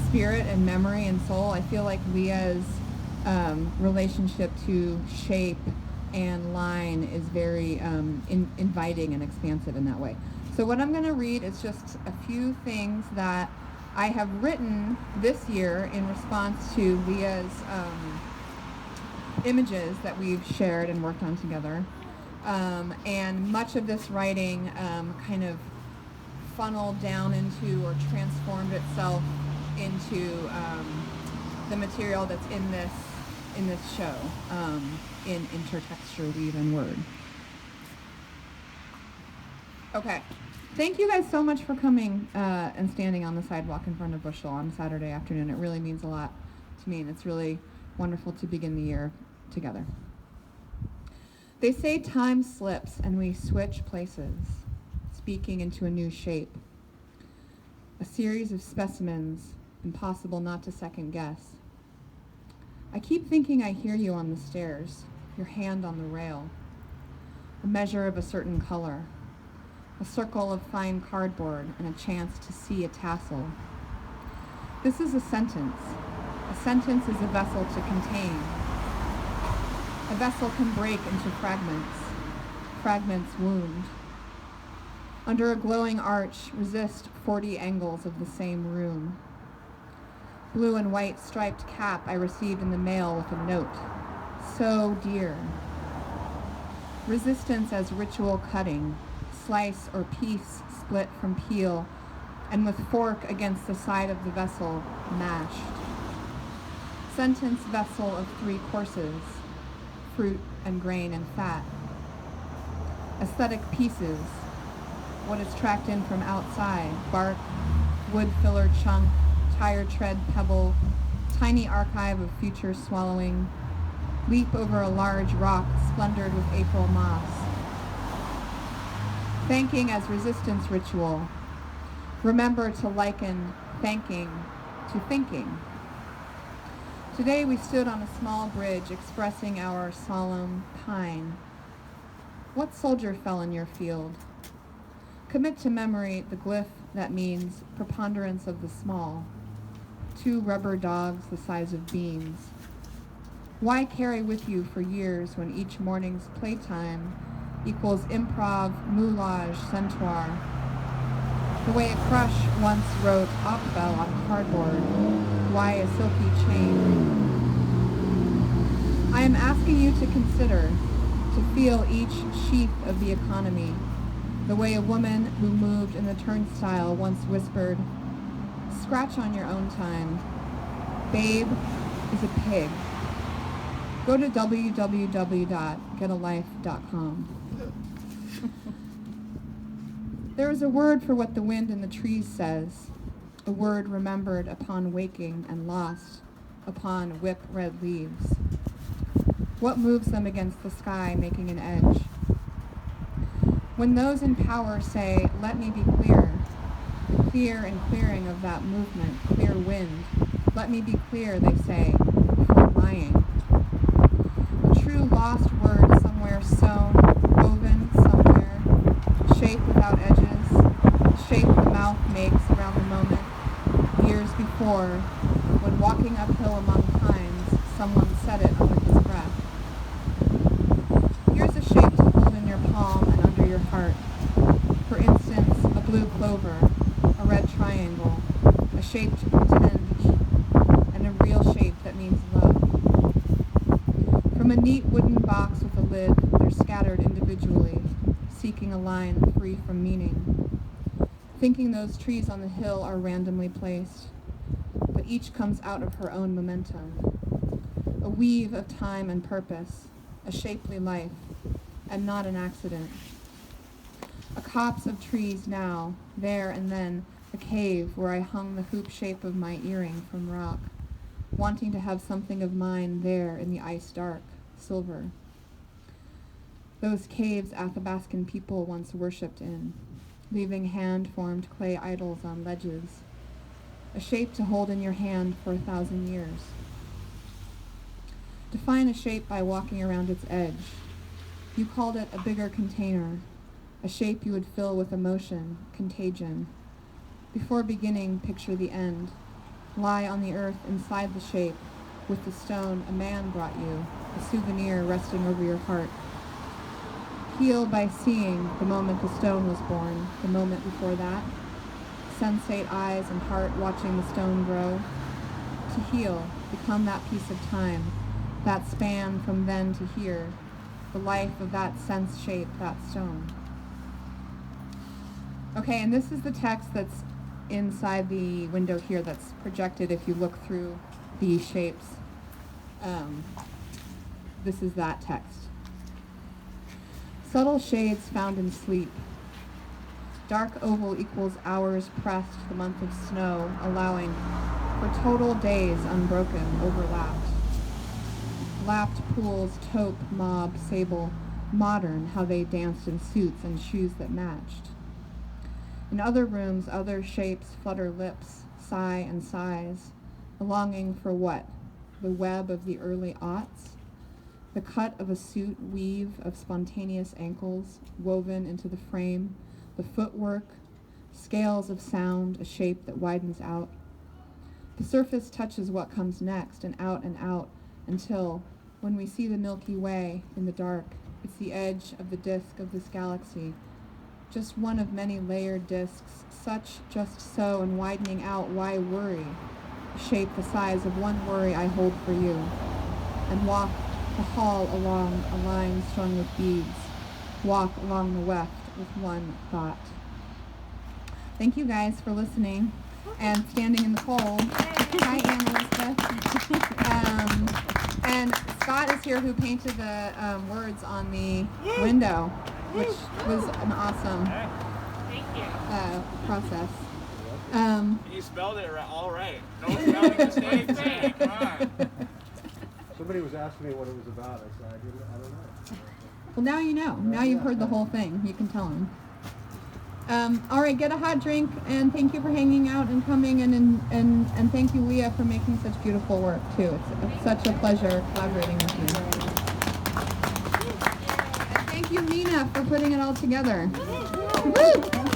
spirit and memory and soul. I feel like Leah's relationship to shape and line is very inviting and expansive in that way. So what I'm going to read is just a few things that I have written this year in response to Leah's images that we've shared and worked on together. And much of this writing kind of funneled down into or transformed itself into the material that's in this show, in Intertexture, Weave, and Word. Okay. Thank you guys so much for coming and standing on the sidewalk in front of Bushel on Saturday afternoon. It really means a lot to me, and it's really wonderful to begin the year together. They say time slips and we switch places, speaking into a new shape. A series of specimens, impossible not to second guess. I keep thinking I hear you on the stairs, your hand on the rail. A measure of a certain color. A circle of fine cardboard and a chance to see a tassel. This is a sentence. A sentence is a vessel to contain. A vessel can break into fragments. Fragments wound. Under a glowing arch, resist 40 angles of the same room. Blue and white striped cap I received in the mail with a note. So dear. Resistance as ritual cutting. Slice or piece split from peel, and with fork against the side of the vessel, mashed. Sentence vessel of 3 courses, fruit and grain and fat. Aesthetic pieces, what is tracked in from outside, bark, wood filler chunk, tire tread pebble, tiny archive of future swallowing, leap over a large rock splendored with April moss. Thanking as resistance ritual. Remember to liken thanking to thinking. Today we stood on a small bridge expressing our solemn pine. What soldier fell in your field? Commit to memory the glyph that means preponderance of the small. 2 rubber dogs the size of beans. Why carry with you for years when each morning's playtime equals improv, moulage, centaur? The way a crush once wrote Opfel on cardboard, why a silky chain? I am asking you to consider, to feel each sheath of the economy, the way a woman who moved in the turnstile once whispered, scratch on your own time. Babe is a pig. Go to www.getalife.com. There is a word for what the wind in the trees says, a word remembered upon waking and lost upon whip red leaves. What moves them against the sky, making an edge? When those in power say, let me be clear, the clear and clearing of that movement, clear wind, let me be clear, they say, before lying. A true lost word somewhere sewn, woven somewhere, shape without edges, shape the mouth makes around the moment, years before, when walking uphill among pines, someone said it under his breath. Here's a shape to hold in your palm and under your heart. For instance, a blue clover, a red triangle, a shape to pretend eat, and a real shape that means love. From a neat wooden box with a lid, they're scattered individually, seeking a line free from meaning. Thinking those trees on the hill are randomly placed, but each comes out of her own momentum. A weave of time and purpose, a shapely life, and not an accident. A copse of trees now, there and then, a cave where I hung the hoop shape of my earring from rock, wanting to have something of mine there in the ice dark, silver. Those caves Athabascan people once worshipped in, leaving hand-formed clay idols on ledges, a shape to hold in your hand for 1,000 years. Define a shape by walking around its edge. You called it a bigger container, a shape you would fill with emotion, contagion. Before beginning, picture the end. lie on the earth inside the shape. With the stone a man brought you, a souvenir resting over your heart. Heal by seeing the moment the stone was born, the moment before that. Sensate eyes and heart watching the stone grow. To heal, become that piece of time, that span from then to here, the life of that sense shape, that stone. Okay, and this is the text that's inside the window here that's projected if you look through these shapes. This is that text. Subtle shades found in sleep. Dark oval equals hours pressed, the month of snow, allowing for total days unbroken, overlapped. Lapped pools, taupe, mob, sable, modern, how they danced in suits and shoes that matched. In other rooms, other shapes flutter lips, sigh and sighs, a longing for what? The web of the early aughts? The cut of a suit weave of spontaneous ankles woven into the frame, the footwork, scales of sound, a shape that widens out. The surface touches what comes next and out until, when we see the Milky Way in the dark, it's the edge of the disk of this galaxy, just one of many layered disks, such just so and widening out, why worry? A shape the size of one worry I hold for you, and walk the hall along a line strung with beads, walk along the weft with one thought. Thank you guys for listening and standing in the cold. Hi, Anne Elizabeth. And Scott is here, who painted the words on the window, which was an awesome process. You spelled it all right. No spelling mistakes. Hey, come on. Somebody was asking me what it was about. I said, I don't know. Well, now you know. Now you've heard the whole thing. You can tell them. All right, get a hot drink, and thank you for hanging out and coming, and thank you, Leah, for making such beautiful work, too. It's such a pleasure collaborating with you. And thank you, Nina, for putting it all together. Woo!